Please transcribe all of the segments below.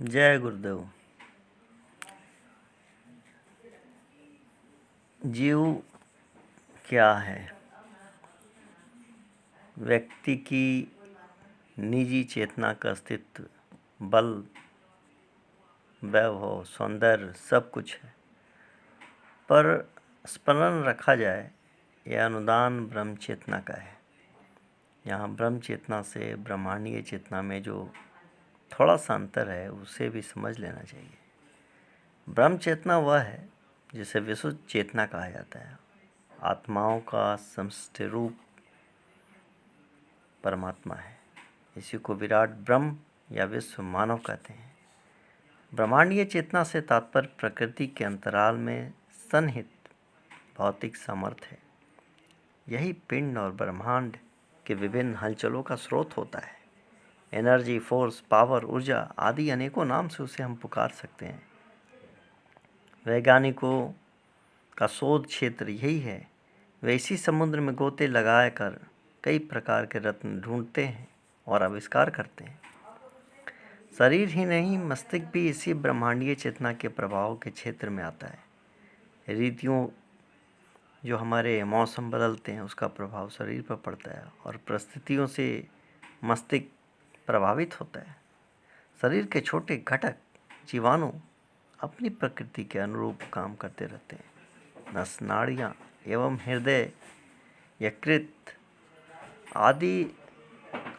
जय गुरुदेव। जीव क्या है? व्यक्ति की निजी चेतना का अस्तित्व, बल, वैभव, सौंदर्य सब कुछ है, पर स्मरण रखा जाए यह अनुदान ब्रह्म चेतना का है। यहाँ ब्रह्म चेतना से ब्रह्मांडीय चेतना में जो थोड़ा सा अंतर है उसे भी समझ लेना चाहिए। ब्रह्म चेतना वह है जिसे विशुद्ध चेतना कहा जाता है। आत्माओं का समष्टि रूप परमात्मा है। इसी को विराट ब्रह्म या विश्व मानव कहते हैं। ब्रह्मांडीय चेतना से तात्पर्य प्रकृति के अंतराल में सन्निहित भौतिक सामर्थ्य है। यही पिंड और ब्रह्मांड के विभिन्न हलचलों का स्रोत होता है। एनर्जी, फोर्स, पावर, ऊर्जा आदि अनेकों नाम से उसे हम पुकार सकते हैं। वैज्ञानिकों का शोध क्षेत्र यही है। वे इसी समुद्र में गोते लगाकर कई प्रकार के रत्न ढूंढते हैं और आविष्कार करते हैं। शरीर ही नहीं, मस्तिष्क भी इसी ब्रह्मांडीय चेतना के प्रभाव के क्षेत्र में आता है। ऋतुओं जो हमारे मौसम बदलते हैं उसका प्रभाव शरीर पर पड़ता है और परिस्थितियों से मस्तिष्क प्रभावित होता है। शरीर के छोटे घटक जीवाणु अपनी प्रकृति के अनुरूप काम करते रहते हैं। नस, नाड़ियाँ एवं हृदय, यकृत आदि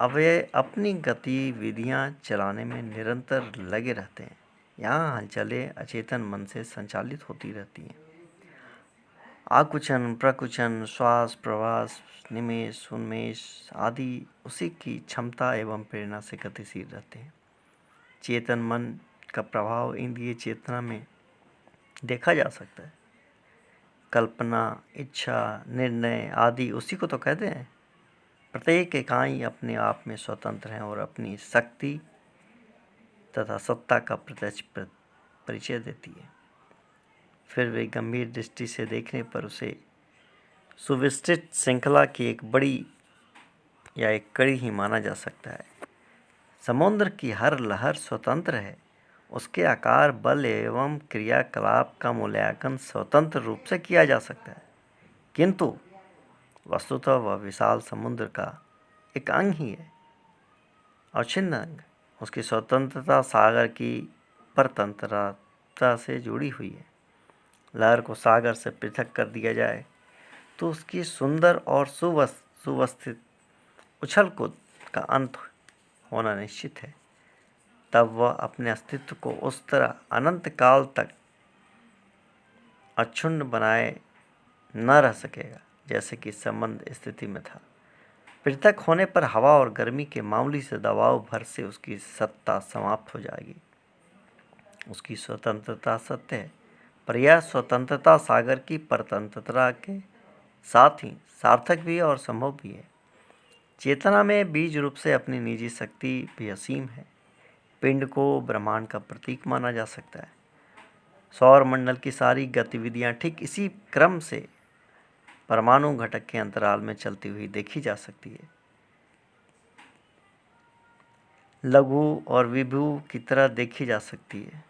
अवयव अपनी गतिविधियां चलाने में निरंतर लगे रहते हैं। यहाँ हलचलें अचेतन मन से संचालित होती रहती हैं। आकुचन, प्रकुचन, श्वास, प्रवास, निमेष, उन्मेष आदि उसी की क्षमता एवं प्रेरणा से गतिशील रहते हैं। चेतन मन का प्रभाव इंद्रिय चेतना में देखा जा सकता है। कल्पना, इच्छा, निर्णय आदि उसी को तो कहते हैं। प्रत्येक इकाई अपने आप में स्वतंत्र है और अपनी शक्ति तथा सत्ता का प्रत्यक्ष परिचय देती है। फिर वे गंभीर दृष्टि से देखने पर उसे सुविस्तृत श्रृंखला की एक बड़ी या एक कड़ी ही माना जा सकता है। समुद्र की हर लहर स्वतंत्र है। उसके आकार, बल एवं क्रियाकलाप का मूल्यांकन स्वतंत्र रूप से किया जा सकता है, किंतु वस्तुतः वह विशाल समुद्र का एक अंग ही है, अविच्छिन्न अंग। उसकी स्वतंत्रता सागर की परतंत्रता से जुड़ी हुई है। लहर को सागर से पृथक कर दिया जाए तो उसकी सुंदर और सुव्यवस्थित उछल कूद का अंत होना निश्चित है। तब वह अपने अस्तित्व को उस तरह अनंत काल तक अक्षुण्ण बनाए न रह सकेगा जैसे कि संबंध स्थिति में था। पृथक होने पर हवा और गर्मी के मामूली से दबाव भर से उसकी सत्ता समाप्त हो जाएगी। उसकी स्वतंत्रता सत्य है, पर यह स्वतंत्रता सागर की परतंत्रता के साथ ही सार्थक भी है और संभव भी है। चेतना में बीज रूप से अपनी निजी शक्ति भी असीम है। पिंड को ब्रह्मांड का प्रतीक माना जा सकता है। सौर मंडल की सारी गतिविधियां ठीक इसी क्रम से परमाणु घटक के अंतराल में चलती हुई देखी जा सकती है। लघु और विभु की तरह देखी जा सकती है,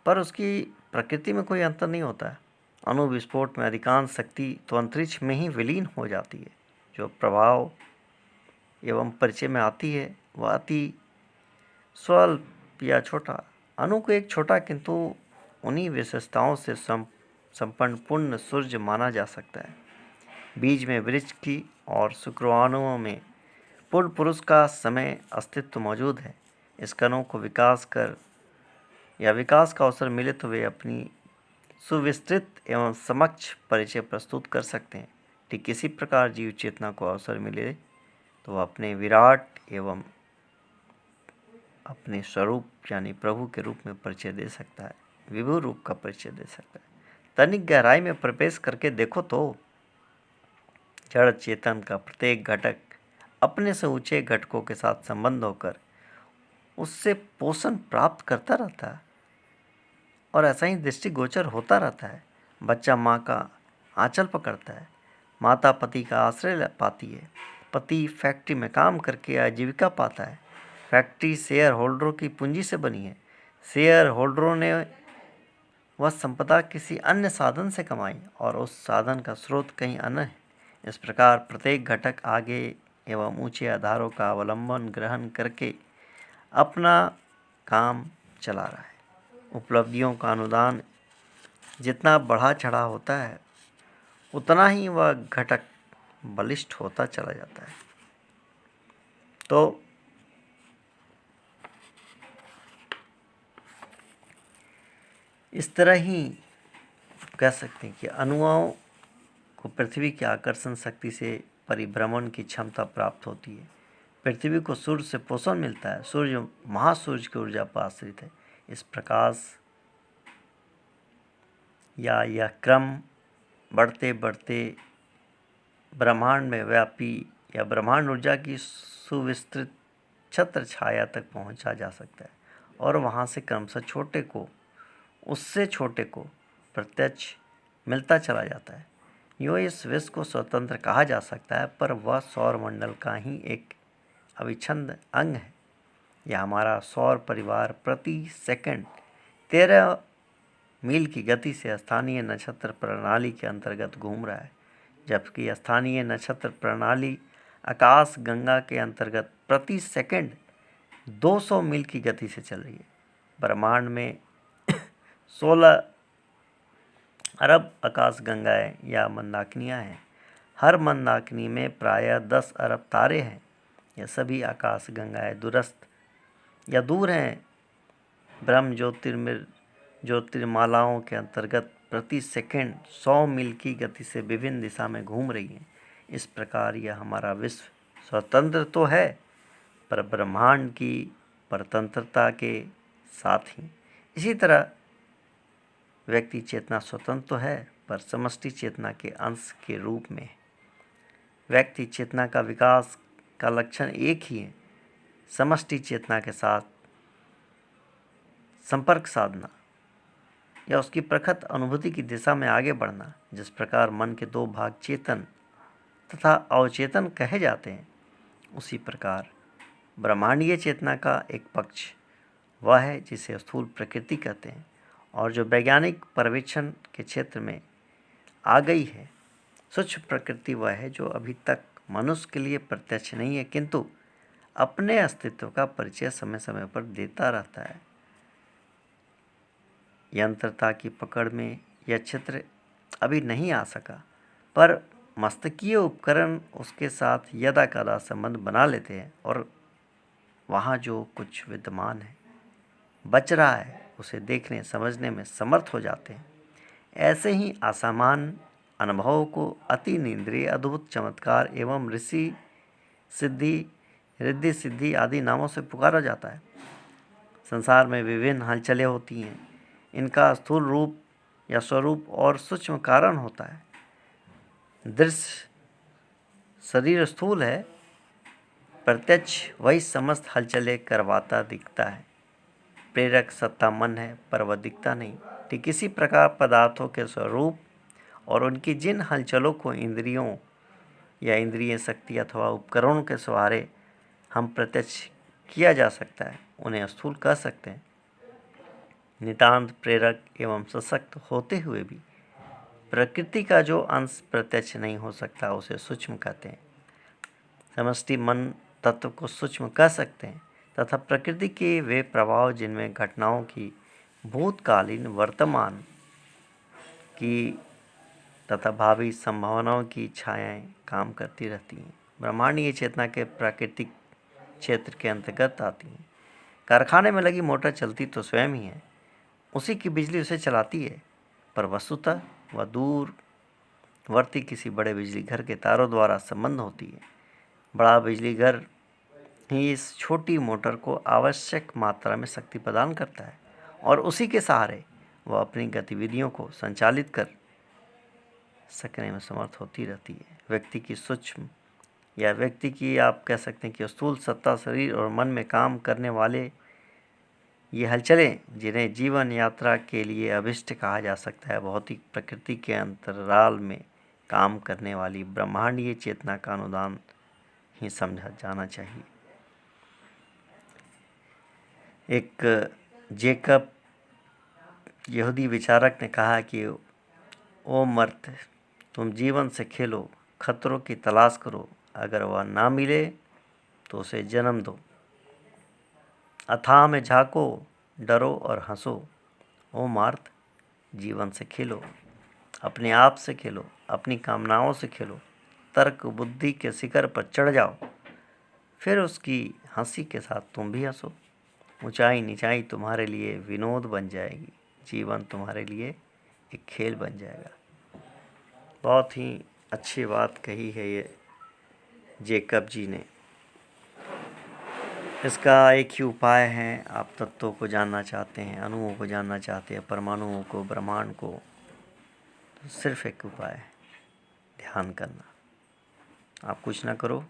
पर उसकी प्रकृति में कोई अंतर नहीं होता है। अणु विस्फोट में अधिकांश शक्ति तो अंतरिक्ष में ही विलीन हो जाती है। जो प्रभाव एवं परिचय में आती है वह अति स्वल्प या छोटा। अणु को एक छोटा किंतु उन्हीं विशेषताओं से संपन्न पूर्ण सूर्य माना जा सकता है। बीज में वृक्ष की और शुक्राणुओं में पूर्ण पुरुष का समय अस्तित्व मौजूद है। इस कणों को विकास का अवसर मिले तो वे अपनी सुविस्तृत एवं समक्ष परिचय प्रस्तुत कर सकते हैं। ठीक इसी प्रकार जीव चेतना को अवसर मिले तो वह अपने विराट एवं अपने स्वरूप यानी प्रभु के रूप में परिचय दे सकता है, विभु रूप का परिचय दे सकता है। तनिक गहराई में प्रवेश करके देखो तो जड़ चेतन का प्रत्येक घटक अपने से ऊंचे घटकों के साथ संबंध होकर उससे पोषण प्राप्त करता रहता है और ऐसा ही दृष्टिगोचर होता रहता है। बच्चा माँ का आंचल पकड़ता है, माता पति का आश्रय पाती है, पति फैक्ट्री में काम करके आजीविका पाता है। फैक्ट्री शेयर होल्डरों की पूंजी से बनी है। शेयर होल्डरों ने वह संपदा किसी अन्य साधन से कमाई और उस साधन का स्रोत कहीं अन्य है। इस प्रकार प्रत्येक घटक आगे एवं ऊंचे आधारों का अवलंबन ग्रहण करके अपना काम चला रहा है। उपलब्धियों का अनुदान जितना बढ़ा चढ़ा होता है उतना ही वह घटक बलिष्ठ होता चला जाता है। तो इस तरह ही कह सकते हैं कि अणुओं को पृथ्वी की आकर्षण शक्ति से परिभ्रमण की क्षमता प्राप्त होती है। पृथ्वी को सूर्य से पोषण मिलता है। सूर्य महासूर्य की ऊर्जा पर आश्रित है। इस प्रकाश या यह क्रम बढ़ते बढ़ते ब्रह्मांड में व्यापी या ब्रह्मांड ऊर्जा की सुविस्तृत छत्र छाया तक पहुंचा जा सकता है और वहां से क्रमशः छोटे को उससे छोटे को प्रत्यक्ष मिलता चला जाता है। यूँ इस विश्व को स्वतंत्र कहा जा सकता है, पर वह सौर मंडल का ही एक अविच्छिन्न अंग है। यह हमारा सौर परिवार प्रति सेकंड 13 मील की गति से स्थानीय नक्षत्र प्रणाली के अंतर्गत घूम रहा है, जबकि स्थानीय नक्षत्र प्रणाली आकाश गंगा के अंतर्गत प्रति सेकंड 200 मील की गति से चल रही है। ब्रह्मांड में 16 अरब आकाश गंगाएं या मंदाकिनियाँ हैं। हर मंदाकिनी में प्रायः 10 अरब तारे हैं। यह सभी आकाश गंगाएं दूरस्थ या दूर हैं। ब्रह्म ज्योतिर्मालाओं के अंतर्गत प्रति सेकंड 100 मील की गति से विभिन्न दिशा में घूम रही हैं। इस प्रकार यह हमारा विश्व स्वतंत्र तो है, पर ब्रह्मांड की परतंत्रता के साथ ही इसी तरह व्यक्ति चेतना स्वतंत्र तो है, पर समष्टि चेतना के अंश के रूप में। व्यक्ति चेतना का विकास का लक्षण एक ही है, समष्टि चेतना के साथ संपर्क साधना या उसकी प्रखर अनुभूति की दिशा में आगे बढ़ना। जिस प्रकार मन के 2 भाग चेतन तथा अवचेतन कहे जाते हैं, उसी प्रकार ब्रह्मांडीय चेतना का एक पक्ष वह है जिसे स्थूल प्रकृति कहते हैं और जो वैज्ञानिक पर्यवेक्षण के क्षेत्र में आ गई है। सूक्ष्म प्रकृति वह है जो अभी तक मनुष्य के लिए प्रत्यक्ष नहीं है, किंतु अपने अस्तित्व का परिचय समय समय पर देता रहता है। यंत्रता की पकड़ में यह क्षेत्र अभी नहीं आ सका, पर मस्तकीय उपकरण उसके साथ यदा कदा संबंध बना लेते हैं और वहाँ जो कुछ विद्यमान है, बच रहा है, उसे देखने समझने में समर्थ हो जाते हैं। ऐसे ही असामान्य अनुभवों को अति निंद्रिय अद्भुत चमत्कार एवं ऋषि सिद्धि रिद्धि सिद्धि आदि नामों से पुकारा जाता है। संसार में विभिन्न हलचलें होती हैं। इनका स्थूल रूप या स्वरूप और सूक्ष्म कारण होता है। दृश्य शरीर स्थूल है, प्रत्यक्ष वही समस्त हलचलें करवाता दिखता है। प्रेरक सत्ता मन है, पर वह दिखता नहीं। ठीक इसी प्रकार पदार्थों के स्वरूप और उनकी जिन हलचलों को इंद्रियों या इंद्रिय शक्ति अथवा उपकरणों के सहारे हम प्रत्यक्ष किया जा सकता है, उन्हें स्थूल कह सकते हैं। नितांत प्रेरक एवं सशक्त होते हुए भी प्रकृति का जो अंश प्रत्यक्ष नहीं हो सकता, उसे सूक्ष्म कहते हैं। समष्टि मन तत्व को सूक्ष्म कह सकते हैं तथा प्रकृति के वे प्रभाव जिनमें घटनाओं की भूतकालीन वर्तमान की तथा भावी संभावनाओं की छायाएं काम करती रहती हैं, ब्रह्मांडीय चेतना के प्राकृतिक क्षेत्र के अंतर्गत आती हैं। कारखाने में लगी मोटर चलती तो स्वयं ही है, उसी की बिजली उसे चलाती है, पर वस्तुतः वह दूरवर्ती किसी बड़े बिजली घर के तारों द्वारा संबंध होती है। बड़ा बिजली घर ही इस छोटी मोटर को आवश्यक मात्रा में शक्ति प्रदान करता है और उसी के सहारे वह अपनी गतिविधियों को संचालित कर सकने में समर्थ होती रहती है। व्यक्ति की सूक्ष्म या व्यक्ति की आप कह सकते हैं कि स्थूल सत्ता शरीर और मन में काम करने वाले ये हलचलें, जिन्हें जीवन यात्रा के लिए अभिष्ट कहा जा सकता है, भौतिक प्रकृति के अंतराल में काम करने वाली ब्रह्मांडीय चेतना का अनुदान ही समझा जाना चाहिए। एक जेकब यहूदी विचारक ने कहा कि ओ मर्द, तुम जीवन से खेलो, खतरों की तलाश करो, अगर वह ना मिले तो उसे जन्म दो। अथाह में झांको, डरो और हंसो। ओ मर्द, जीवन से खेलो, अपने आप से खेलो, अपनी कामनाओं से खेलो, तर्क बुद्धि के शिखर पर चढ़ जाओ, फिर उसकी हंसी के साथ तुम भी हंसो। ऊंचाई नीचाई तुम्हारे लिए विनोद बन जाएगी, जीवन तुम्हारे लिए एक खेल बन जाएगा। बहुत ही अच्छी बात कही है ये जेकब जी ने। इसका एक ही उपाय है, आप तत्वों को जानना चाहते हैं, अणुओं को जानना चाहते हैं, परमाणुओं को, ब्रह्मांड को, तो सिर्फ एक उपाय है, ध्यान करना। आप कुछ ना करो,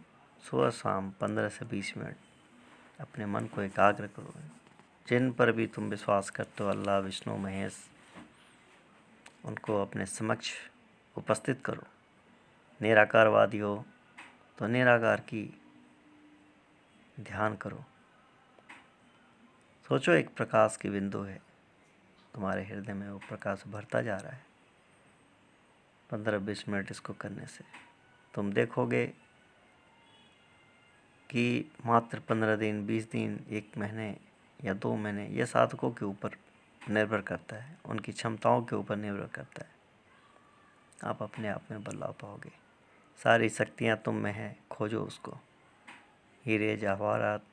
सुबह शाम 15 से 20 मिनट अपने मन को एकाग्र करो। जिन पर भी तुम विश्वास करते हो, अल्लाह, विष्णु, महेश, उनको अपने समक्ष उपस्थित करो। निराकारवादी हो तो निराकार की ध्यान करो। सोचो एक प्रकाश की बिंदु है तुम्हारे हृदय में, वो प्रकाश बढ़ता जा रहा है। 15-20 मिनट इसको करने से तुम देखोगे कि मात्र 15 दिन, 20 दिन, 1 महीने या 2 महीने, ये साधकों के ऊपर निर्भर करता है, उनकी क्षमताओं के ऊपर निर्भर करता है। आप अपने आप में बदलाव पाओगे। सारी शक्तियाँ तुम में हैं, खोजो उसको। हीरे जवाहरात,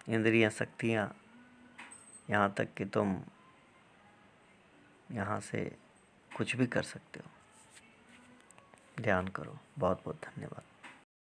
इंद्रियाँ, शक्तियाँ, यहाँ तक कि तुम यहाँ से कुछ भी कर सकते हो। ध्यान करो। बहुत बहुत धन्यवाद।